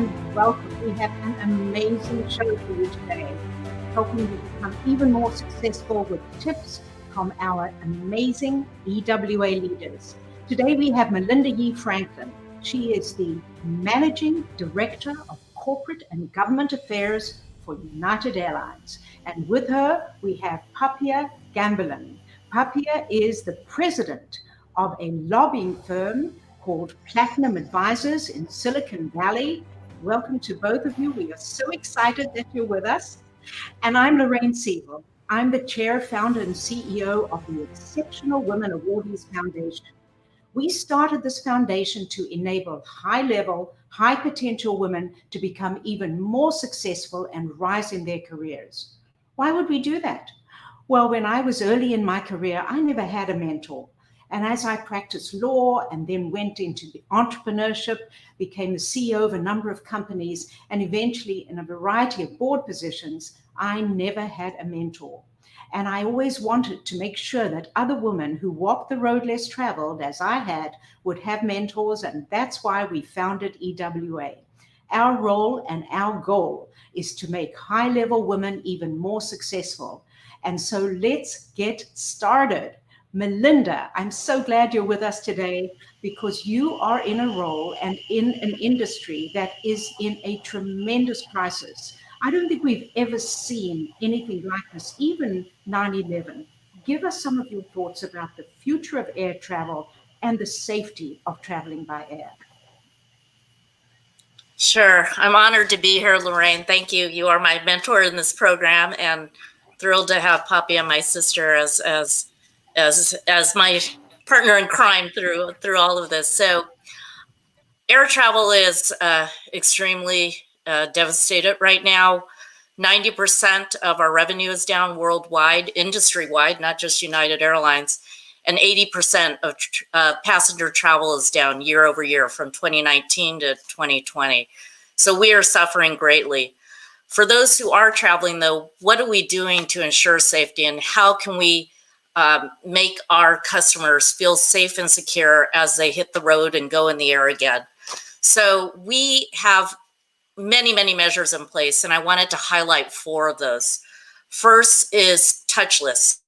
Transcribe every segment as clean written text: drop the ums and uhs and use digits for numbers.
and welcome. We have an amazing show for you today, helping you become even more successful with tips from our amazing EWA leaders. Today we have Melinda Yee Franklin. She is the Managing Director of Corporate and Government Affairs for United Airlines. And with her, we have Papia Gambelin. Papia is the president of a lobbying firm called Platinum Advisors in Silicon Valley. Welcome to both of you. We are so excited that you're with us. And I'm Larraine Segil. I'm the chair, founder, and CEO of the Exceptional Women Awardees Foundation. We started this foundation to enable high-level, high-potential women to become even more successful and rise in their careers. Why would we do that? Well, when I was early in my career, I never had a mentor. And as I practiced law and then went into the entrepreneurship, became the CEO of a number of companies, and eventually in a variety of board positions, I never had a mentor. And I always wanted to make sure that other women who walked the road less traveled, as I had, would have mentors. And that's why we founded EWA. Our role and our goal is to make high-level women even more successful. And so let's get started. Melinda, I'm so glad you're with us today because you are in a role and in an industry that is in a tremendous crisis. I don't think we've ever seen anything like this, even 9/11. Give us some of your thoughts about the future of air travel and the safety of traveling by air. Sure. I'm honored to be here, Larraine. Thank you. You are my mentor in this program, and thrilled to have Papia, my sister, as my partner in crime through all of this. So air travel is extremely devastated right now. 90% of our revenue is down worldwide, industry-wide, not just United Airlines, and 80% of passenger travel is down year over year from 2019 to 2020. So we are suffering greatly. For those who are traveling, though, what are we doing to ensure safety, and how can we make our customers feel safe and secure as they hit the road and go in the air again? So we have many, many measures in place, and I wanted to highlight 4 of those. First is touchless.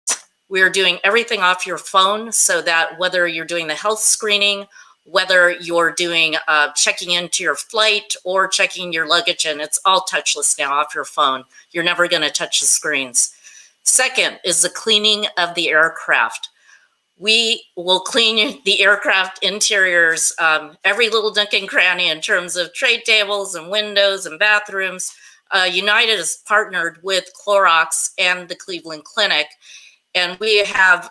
We are doing everything off your phone, so that whether you're doing the health screening, whether you're doing checking into your flight or checking your luggage in, it's all touchless now off your phone. You're never going to touch the screens. Second is the cleaning of the aircraft. We will clean the aircraft interiors, every little nook and cranny in terms of tray tables and windows and bathrooms. United has partnered with Clorox and the Cleveland Clinic, and we have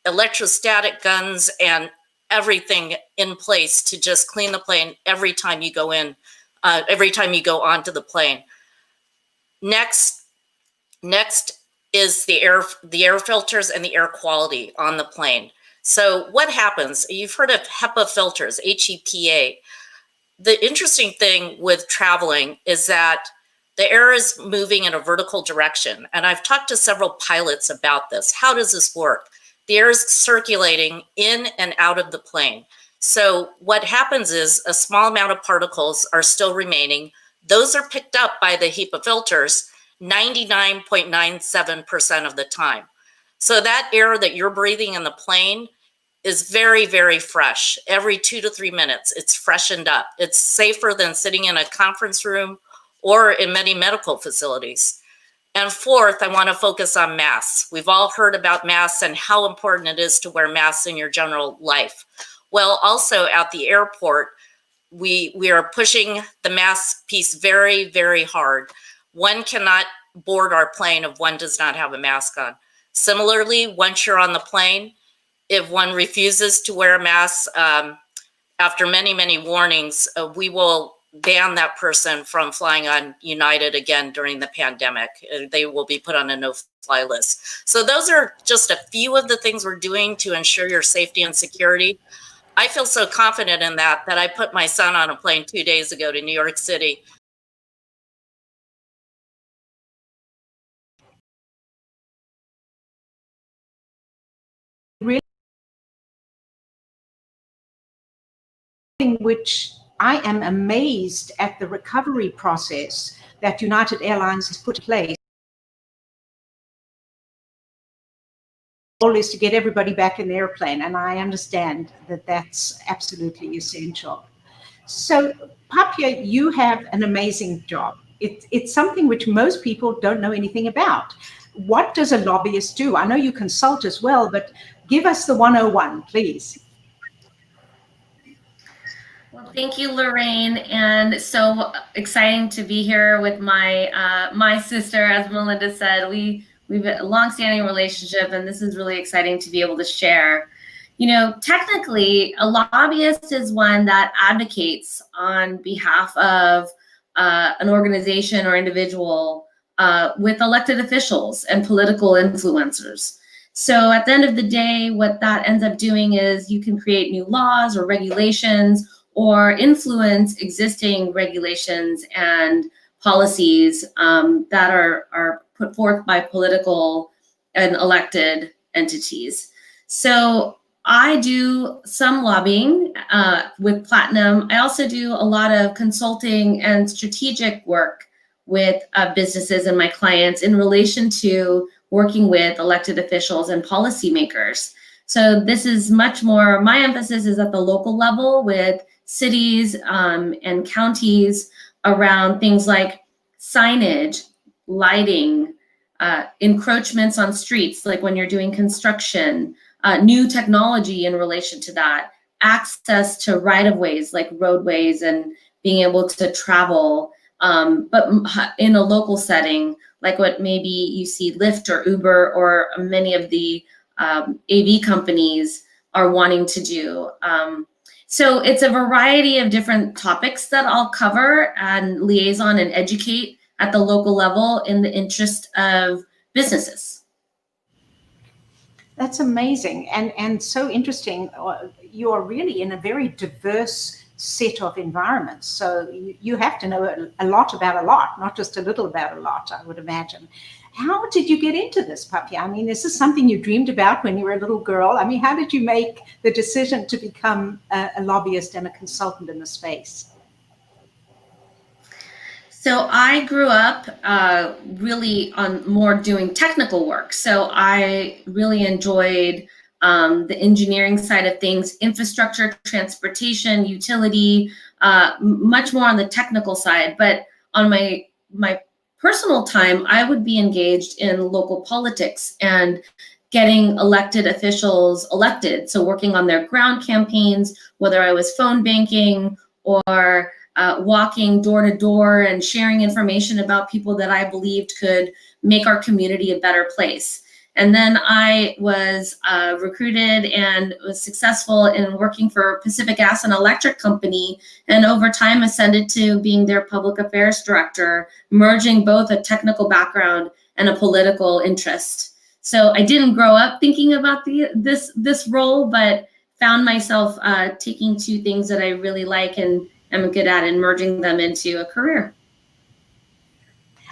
electrostatic guns and everything in place to just clean the plane every time you go in, every time you go onto the plane. Next is the air filters and the air quality on the plane. So what happens? You've heard of HEPA filters, HEPA. The interesting thing with traveling is that the air is moving in a vertical direction. And I've talked to several pilots about this. How does this work? The air is circulating in and out of the plane. So what happens is a small amount of particles are still remaining. Those are picked up by the HEPA filters 99.97% of the time. So that air that you're breathing in the plane is very, very fresh. Every 2 to 3 minutes, it's freshened up. It's safer than sitting in a conference room or in many medical facilities. And fourth, I want to focus on masks. We've all heard about masks and how important it is to wear masks in your general life. Well, also at the airport, we are pushing the mask piece very, very hard. One cannot board our plane if one does not have a mask on. Similarly, once you're on the plane, if one refuses to wear a mask, after many, many warnings, we will ban that person from flying on United again during the pandemic. They will be put on a no-fly list. So those are just a few of the things we're doing to ensure your safety and security. I feel so confident in that I put my son on a plane 2 days ago to New York City. Which I am amazed at the recovery process that United Airlines has put in place. The goal is to get everybody back in the airplane, and I understand that that's absolutely essential. So, Papia, you have an amazing job. It's something which most people don't know anything about. What does a lobbyist do? I know you consult as well, but give us the 101, please. Well, thank you, Larraine, and so exciting to be here with my sister. As Melinda said, we've a long-standing relationship, and this is really exciting to be able to share. You know, technically, a lobbyist is one that advocates on behalf of an organization or individual with elected officials and political influencers. So at the end of the day, what that ends up doing is you can create new laws or regulations or influence existing regulations and policies that are put forth by political and elected entities. So I do some lobbying with Platinum. I also do a lot of consulting and strategic work with businesses and my clients in relation to working with elected officials and policymakers. So this is much more, my emphasis is at the local level with cities and counties around things like signage, lighting, encroachments on streets, like when you're doing construction, new technology in relation to that, access to right-of-ways like roadways and being able to travel, but in a local setting, like what maybe you see Lyft or Uber or many of the AV companies are wanting to do. So it's a variety of different topics that I'll cover and liaison and educate at the local level in the interest of businesses. That's amazing and so interesting. You are really in a very diverse set of environments. So you have to know a lot about a lot, not just a little about a lot, I would imagine. How did you get into this, Papia? I mean, is this something you dreamed about when you were a little girl? I mean, how did you make the decision to become a lobbyist and a consultant in the space? So I grew up really on more doing technical work. So I really enjoyed the engineering side of things, infrastructure, transportation, utility, much more on the technical side. But on my personal time, I would be engaged in local politics and getting elected officials elected. So working on their ground campaigns, whether I was phone banking or walking door to door and sharing information about people that I believed could make our community a better place. And then I was recruited and was successful in working for Pacific Gas and Electric Company, and over time ascended to being their public affairs director, merging both a technical background and a political interest. So I didn't grow up thinking about this role, but found myself taking two things that I really like and am good at and merging them into a career.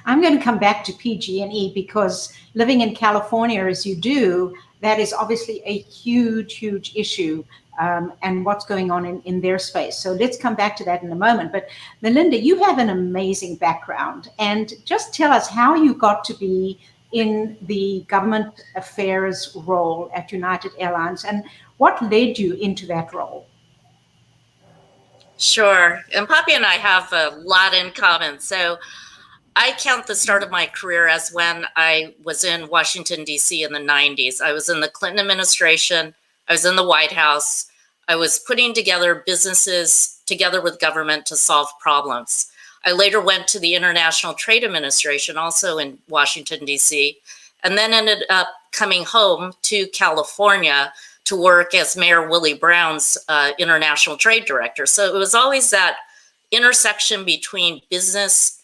I'm going to come back to PG&E because living in California as you do, that is obviously a huge, huge issue and what's going on in their space. So let's come back to that in a moment. But Melinda, you have an amazing background, and just tell us how you got to be in the government affairs role at United Airlines and what led you into that role. Sure. And Poppy and I have a lot in common. So I count the start of my career as when I was in Washington, D.C. in the 90s. I was in the Clinton administration. I was in the White House. I was putting together businesses together with government to solve problems. I later went to the International Trade Administration, also in Washington, D.C., and then ended up coming home to California to work as Mayor Willie Brown's International Trade Director. So it was always that intersection between business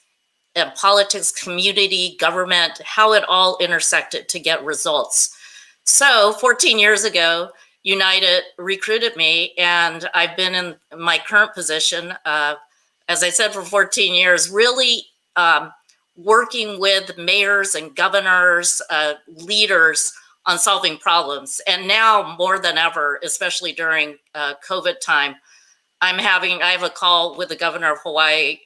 and politics, community, government, how it all intersected to get results. So 14 years ago, United recruited me, and I've been in my current position, as I said, for 14 years, really working with mayors and governors, leaders on solving problems. And now more than ever, especially during COVID time, I have a call with the governor of Hawaii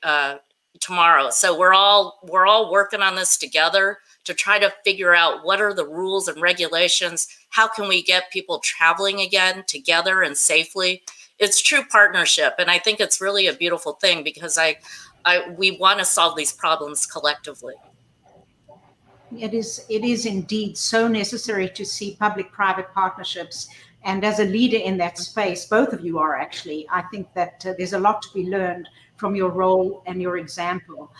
tomorrow. So we're all working on this together to try to figure out what are the rules and regulations. How can we get people traveling again together and safely? It's true partnership. And I think it's really a beautiful thing because we want to solve these problems collectively. It is indeed so necessary to see public-private partnerships. And as a leader in that space, both of you are actually, I think that there's a lot to be learned from your role and your example.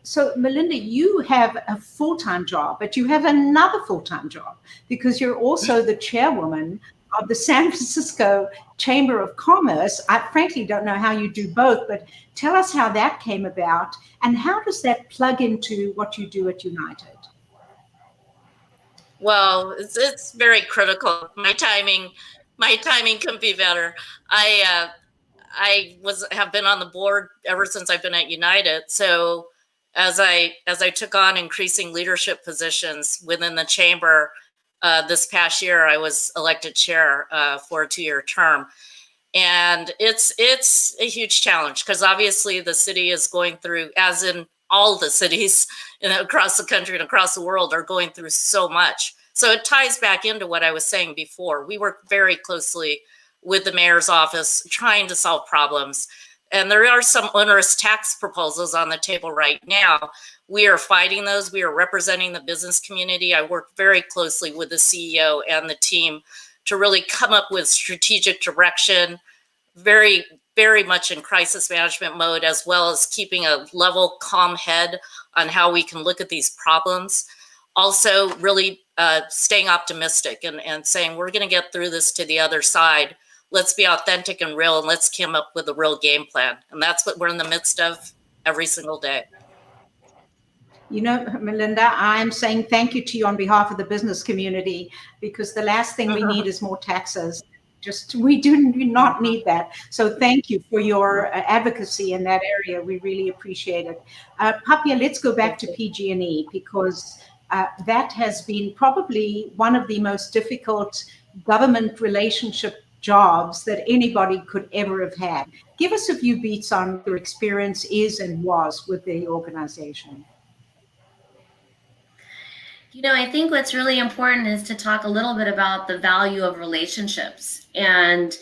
So Melinda, you have a full-time job, but you have another full-time job because you're also the chairwoman of the San Francisco Chamber of Commerce. I frankly don't know how you do both, but tell us how that came about and how does that plug into what you do at United? Well, it's very critical. My timing couldn't be better. I have been on the board ever since I've been at United. So as I took on increasing leadership positions within the chamber, this past year I was elected chair for a 2-year term, and it's a huge challenge because obviously the city is going through, as in all the cities across the country and across the world, are going through so much. So it ties back into what I was saying before. We work very closely with the mayor's office trying to solve problems. And there are some onerous tax proposals on the table right now. We are fighting those. We are representing the business community. I work very closely with the CEO and the team to really come up with strategic direction, very, very much in crisis management mode, as well as keeping a level, calm head on how we can look at these problems. Also really staying optimistic and saying, we're going to get through this to the other side. Let's be authentic and real, and let's come up with a real game plan. And that's what we're in the midst of every single day. You know, Melinda, I'm saying thank you to you on behalf of the business community, because the last thing we need is more taxes. We do not need that. So thank you for your advocacy in that area. We really appreciate it. Papia, let's go back to PG&E, because that has been probably one of the most difficult government relationship jobs that anybody could ever have had. Give us a few beats on your experience is and was with the organization. You know, I think what's really important is to talk a little bit about the value of relationships and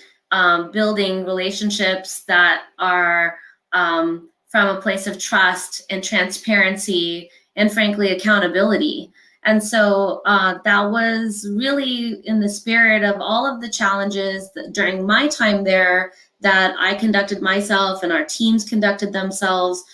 building relationships that are from a place of trust and transparency and, frankly, accountability. And so that was really in the spirit of all of the challenges that during my time there that I conducted myself and our teams conducted themselves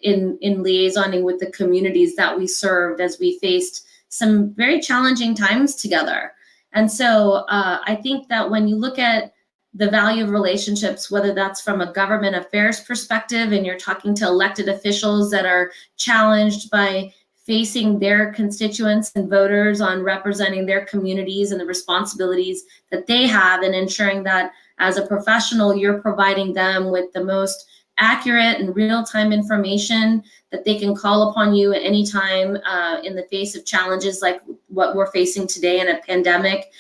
in liaisoning with the communities that we served as we faced some very challenging times together. And so I think that when you look at the value of relationships, whether that's from a government affairs perspective and you're talking to elected officials that are challenged by facing their constituents and voters on representing their communities and the responsibilities that they have, and ensuring that as a professional, you're providing them with the most accurate and real-time information that they can call upon you at any time in the face of challenges like what we're facing today in a pandemic,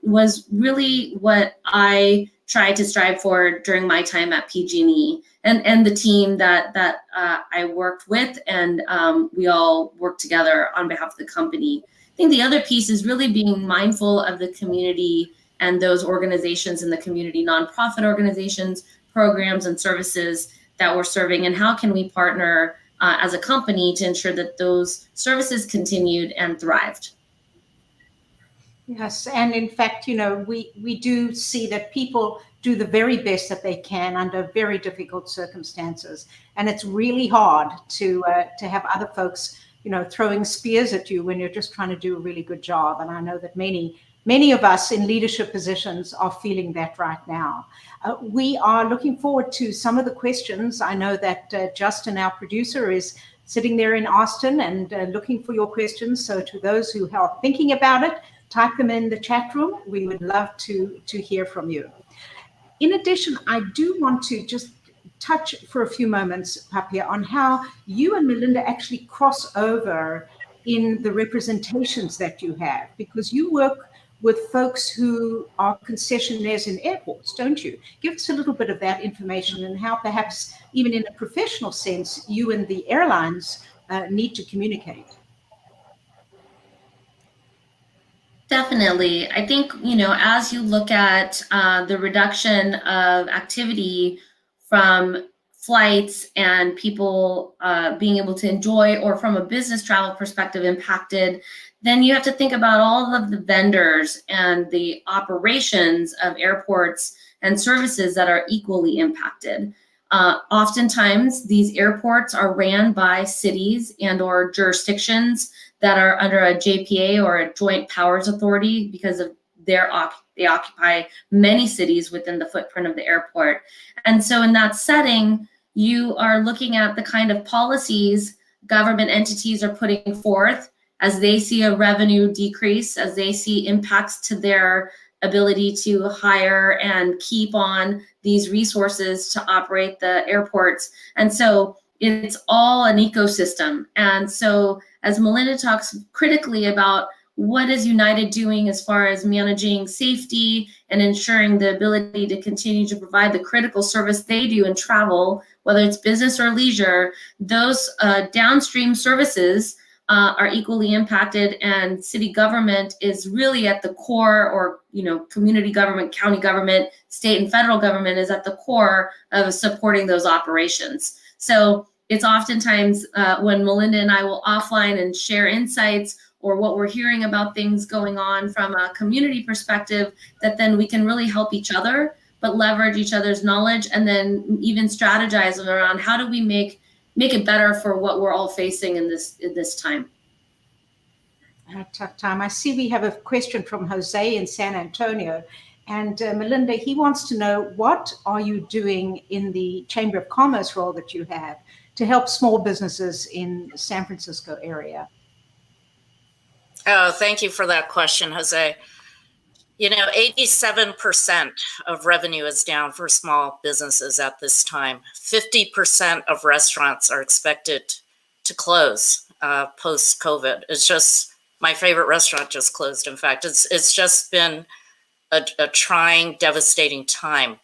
was really what I tried to strive for during my time at PG&E and the team that I worked with, and we all worked together on behalf of the company. I think the other piece is really being mindful of the community and those organizations in the community, nonprofit organizations, programs and services that we're serving, and how can we partner as a company to ensure that those services continued and thrived. Yes, and in fact, you know, we do see that people do the very best that they can under very difficult circumstances, and it's really hard to have other folks, you know, throwing spears at you when you're just trying to do a really good job. And I know that many of us in leadership positions are feeling that right now. We are looking forward to some of the questions. I know that Justin, our producer, is sitting there in Austin and looking for your questions. So to those who are thinking about it, type them in the chat room. We would love to hear from you. In addition, I do want to just touch for a few moments, Papia, on how you and Melinda actually cross over in the representations that you have, because you work with folks who are concessionaires in airports, don't you? Give us a little bit of that information and how perhaps even in a professional sense, you and the airlines need to communicate. Definitely. I think, you know, as you look at the reduction of activity from flights and people being able to enjoy, or from a business travel perspective impacted, then you have to think about all of the vendors and the operations of airports and services that are equally impacted. Oftentimes, these airports are ran by cities and or jurisdictions that are under a JPA or a joint powers authority because of they occupy many cities within the footprint of the airport. And so in that setting, you are looking at the kind of policies government entities are putting forth as they see a revenue decrease, as they see impacts to their ability to hire and keep on these resources to operate the airports. And so it's all an ecosystem. And so as Melinda talks critically about what is United doing as far as managing safety and ensuring the ability to continue to provide the critical service they do in travel, whether it's business or leisure, those downstream services are equally impacted, and city government is really at the core, or, you know, community government, county government, state and federal government is at the core of supporting those operations. So it's oftentimes when Melinda and I will offline and share insights or what we're hearing about things going on from a community perspective, that then we can really help each other, but leverage each other's knowledge, and then even strategize around how do we make it better for what we're all facing in this time. A tough time. I see we have a question from Jose in San Antonio. And Melinda, he wants to know, what are you doing in the Chamber of Commerce role that you have to help small businesses in the San Francisco area? Oh, thank you for that question, Jose. You know, 87% of revenue is down for small businesses at this time. 50% of restaurants are expected to close post-COVID. It's just, my favorite restaurant just closed. In fact, it's just been a trying, devastating time.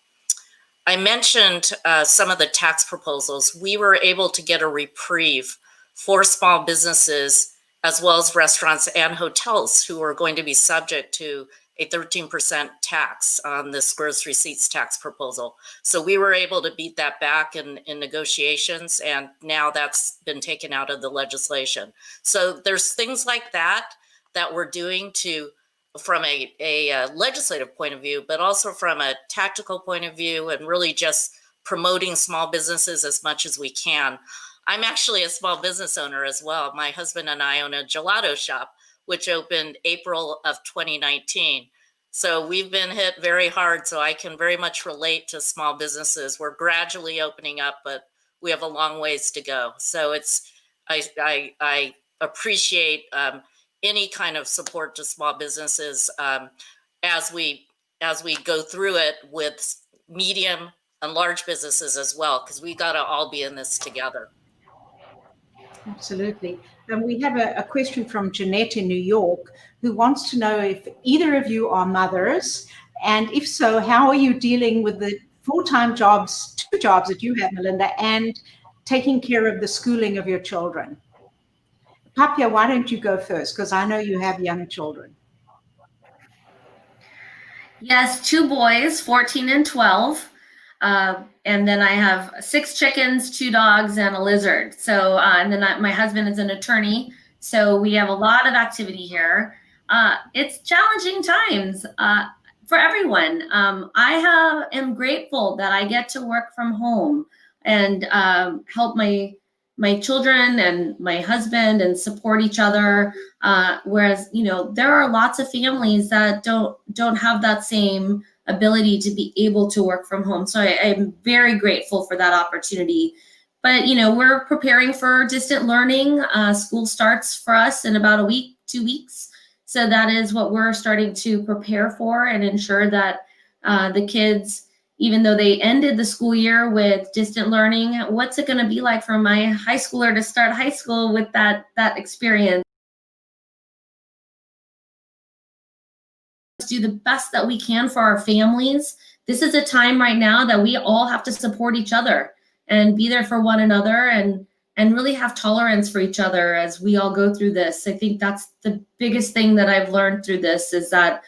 I mentioned some of the tax proposals. We were able to get a reprieve for small businesses as well as restaurants and hotels who are going to be subject to a 13% tax on this gross receipts tax proposal. So we were able to beat that back in negotiations, and now that's been taken out of the legislation. So there's things like that we're doing from a legislative point of view, but also from a tactical point of view, and really just promoting small businesses as much as we can. I'm actually a small business owner as well. My husband and I own a gelato shop, which opened April of 2019. So we've been hit very hard. So I can very much relate to small businesses. We're gradually opening up, but we have a long ways to go. So I appreciate any kind of support to small businesses as we go through it with medium and large businesses as well, because we got to all be in this together. Absolutely. And we have a question from Jeanette in New York, who wants to know if either of you are mothers, and if so, how are you dealing with the full-time jobs, 2 jobs that you have, Melinda, and taking care of the schooling of your children? Papia, why don't you go first? Because I know you have young children. Yes, 2 boys, 14 and 12. And then I have 6 chickens, 2 dogs, and a lizard. So, and then my husband is an attorney. So we have a lot of activity here. It's challenging times for everyone. I am grateful that I get to work from home and help my children and my husband and support each other. Whereas, you know, there are lots of families that don't have that same ability to be able to work from home. So I'm very grateful for that opportunity. But, you know, we're preparing for distant learning. School starts for us in about a week, 2 weeks. So that is what we're starting to prepare for, and ensure that the kids, even though they ended the school year with distant learning, what's it going to be like for my high schooler to start high school with that experience? do the best that we can for our families. This is a time right now that we all have to support each other and be there for one another, and really have tolerance for each other as we all go through this. I think that's the biggest thing that I've learned through this, is that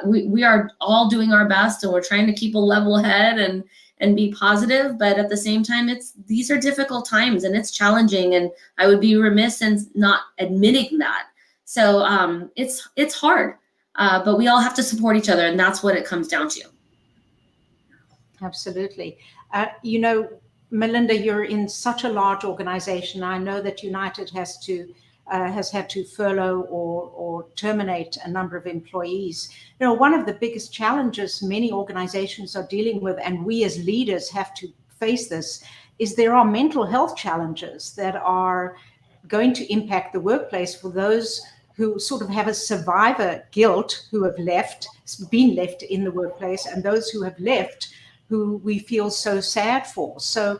we are all doing our best, and we're trying to keep a level head and be positive. But at the same time, these are difficult times, and it's challenging, and I would be remiss in not admitting that. So it's hard, but we all have to support each other, and that's what it comes down to. Absolutely. You know, Melinda, you're in such a large organization. I know that United has had to furlough or terminate a number of employees. You know, one of the biggest challenges many organizations are dealing with, and we as leaders have to face this, is there are mental health challenges that are going to impact the workplace for those who sort of have a survivor guilt, who have been left in the workplace, and those who have left, who we feel so sad for. So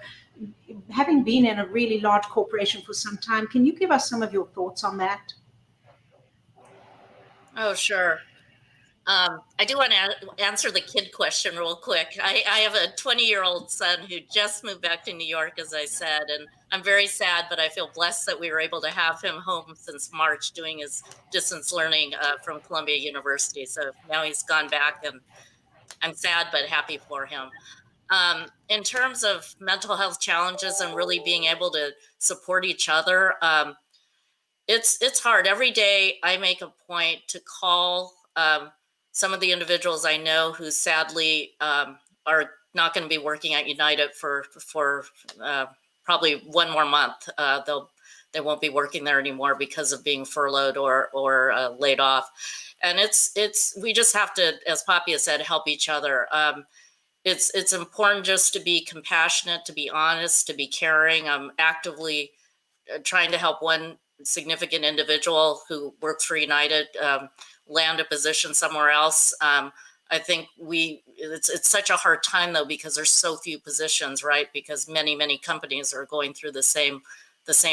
having been in a really large corporation for some time, can you give us some of your thoughts on that? Oh, sure. I do want to answer the kid question real quick. I have a 20-year-old son who just moved back to New York, as I said, and I'm very sad, but I feel blessed that we were able to have him home since March doing his distance learning from Columbia University. So now he's gone back, and I'm sad but happy for him. In terms of mental health challenges and really being able to support each other, it's hard. Every day I make a point to call some of the individuals I know who sadly are not going to be working at United for probably one more month. They won't be working there anymore because of being furloughed or laid off. And we just have to, as Papia said, help each other. It's important just to be compassionate, to be honest, to be caring. I'm actively trying to help one significant individual who works for United land a position somewhere else. I think it's such a hard time though, because there's so few positions, right? Because many companies are going through the same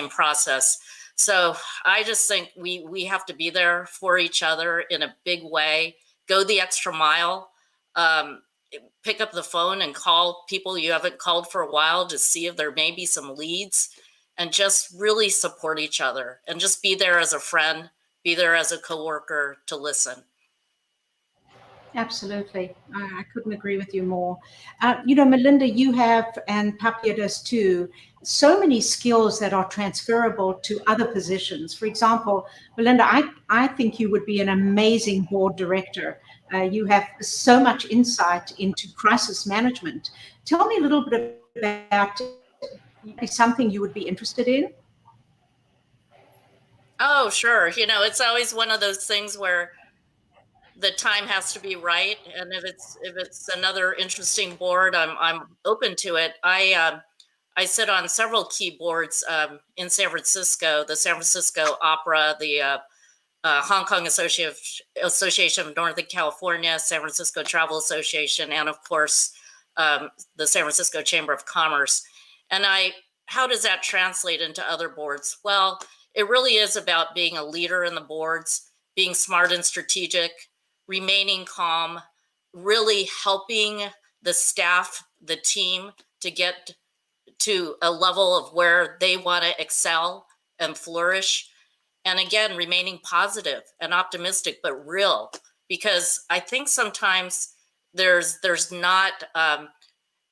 process. So I just think we have to be there for each other in a big way, go the extra mile, pick up the phone and call people you haven't called for a while to see if there may be some leads, and just really support each other and just be there as a friend, be there as a coworker to listen. Absolutely. I couldn't agree with you more. You know, Melinda, you have, and Papia does too, so many skills that are transferable to other positions. For example, Melinda, I think you would be an amazing board director. You have so much insight into crisis management. Tell me a little bit about something you would be interested in. Oh, sure. You know, it's always one of those things where the time has to be right, and if it's another interesting board, I'm open to it. I sit on several key boards in San Francisco, the San Francisco Opera, the Hong Kong Association of Northern California, San Francisco Travel Association, and of course the San Francisco Chamber of Commerce. And how does that translate into other boards? Well, it really is about being a leader in the boards, being smart and strategic, remaining calm, really helping the staff, the team, to get to a level of where they want to excel and flourish. And again, remaining positive and optimistic, but real, because I think sometimes there's not,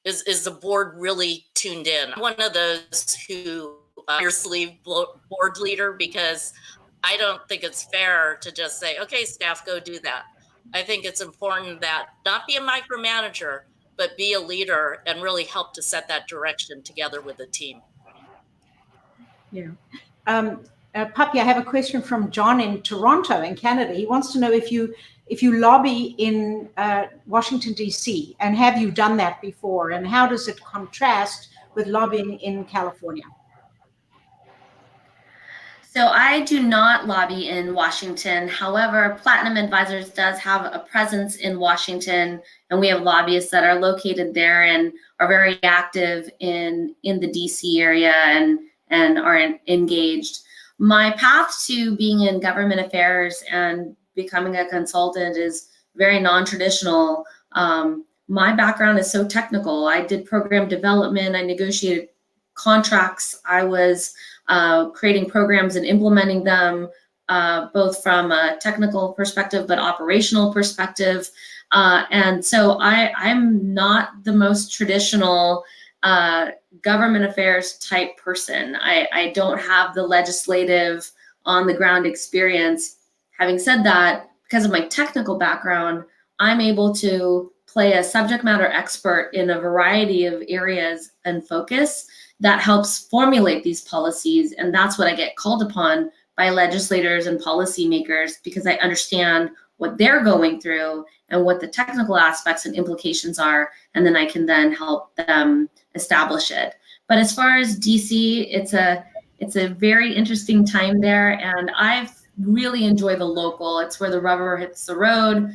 is the board really tuned in? I'm one of those who fiercely board leader, because I don't think it's fair to just say, okay, staff, go do that. I think it's important that not be a micromanager, but be a leader and really help to set that direction together with the team. Yeah. Papia, I have a question from John in Toronto in Canada. He wants to know if you lobby in Washington, D.C., and have you done that before, and how does it contrast with lobbying in California? So I do not lobby in Washington. However, Platinum Advisors does have a presence in Washington, and we have lobbyists that are located there and are very active in the DC area and are engaged. My path to being in government affairs and becoming a consultant is very non-traditional. My background is so technical. I did program development. I negotiated contracts. I was creating programs and implementing them, both from a technical perspective, but operational perspective. And so I'm not the most traditional government affairs type person. I don't have the legislative on the ground experience. Having said that, because of my technical background, I'm able to play a subject matter expert in a variety of areas and focus that helps formulate these policies. And that's what I get called upon by legislators and policymakers, because I understand what they're going through and what the technical aspects and implications are, and then I can then help them establish it. But as far as DC, it's a very interesting time there, and I've really enjoyed the local. It's where the rubber hits the road.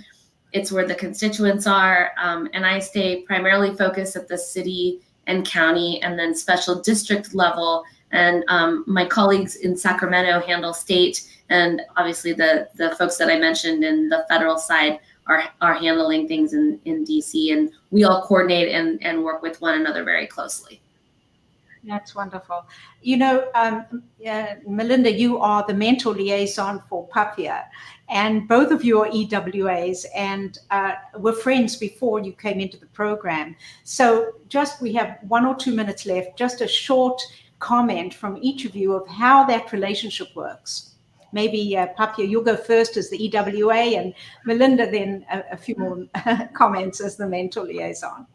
It's where the constituents are, and I stay primarily focused at the city and county and then special district level. And my colleagues in Sacramento handle state, and obviously the folks that I mentioned in the federal side are handling things in DC, and we all coordinate and work with one another very closely. That's wonderful. You know, Melinda, you are the mentor liaison for Papia, and both of you are EWAs and were friends before you came into the program. So we have 1 or 2 minutes left, just a short comment from each of you of how that relationship works. Maybe Papia, you'll go first as the EWA, and Melinda then a few more comments as the mentor liaison.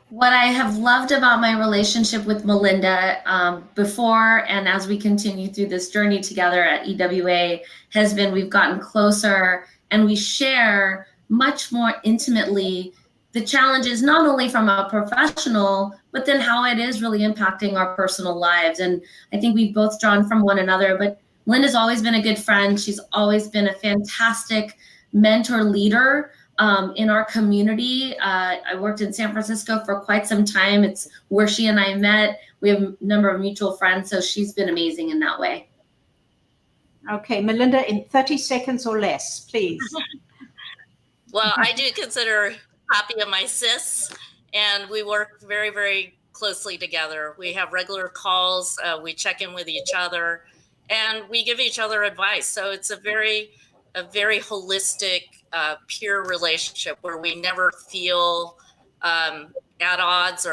What I have loved about my relationship with Melinda before and as we continue through this journey together at EWA has been we've gotten closer and we share much more intimately the challenges, not only from a professional, but then how it is really impacting our personal lives. And I think we've both drawn from one another, but Melinda's always been a good friend. She's always been a fantastic mentor leader in our community. I worked in San Francisco for quite some time. It's where she and I met. We have a number of mutual friends, so she's been amazing in that way. Okay, Melinda, in 30 seconds or less, please. Well, I do consider Papia my sis, and we work very, very closely together. We have regular calls, we check in with each other, and we give each other advice. So it's a very holistic peer relationship where we never feel at odds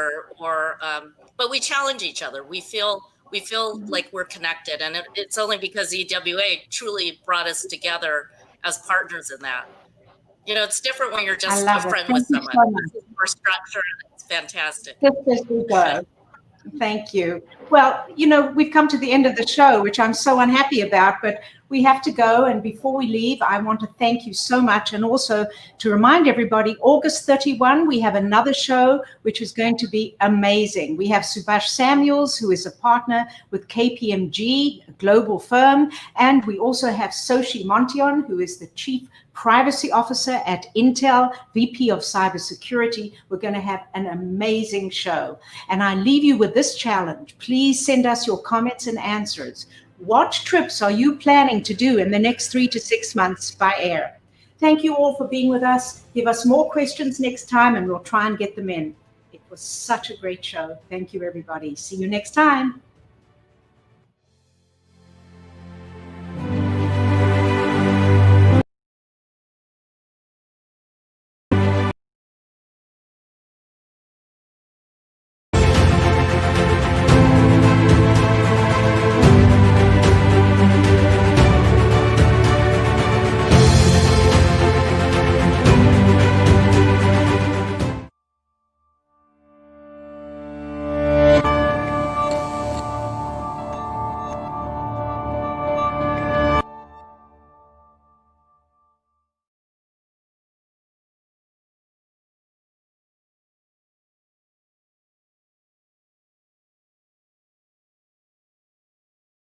but we challenge each other. We feel like we're connected, and it's only because EWA truly brought us together as partners in that. You know, it's different when you're just a friend with someone. This is more structure, and it's fantastic. This we go. Thank you. Well, you know, we've come to the end of the show, which I'm so unhappy about, but we have to go. And before we leave, I want to thank you so much. And also to remind everybody, August 31, we have another show, which is going to be amazing. We have Subhash Samuels, who is a partner with KPMG, a global firm. And we also have Soshi Montion, who is the Chief Privacy Officer at Intel, VP of Cybersecurity. We're going to have an amazing show. And I leave you with this challenge. Please send us your comments and answers. What trips are you planning to do in the next 3 to 6 months by air? Thank you all for being with us. Give us more questions next time and we'll try and get them in. It was such a great show. Thank you, everybody. See you next time.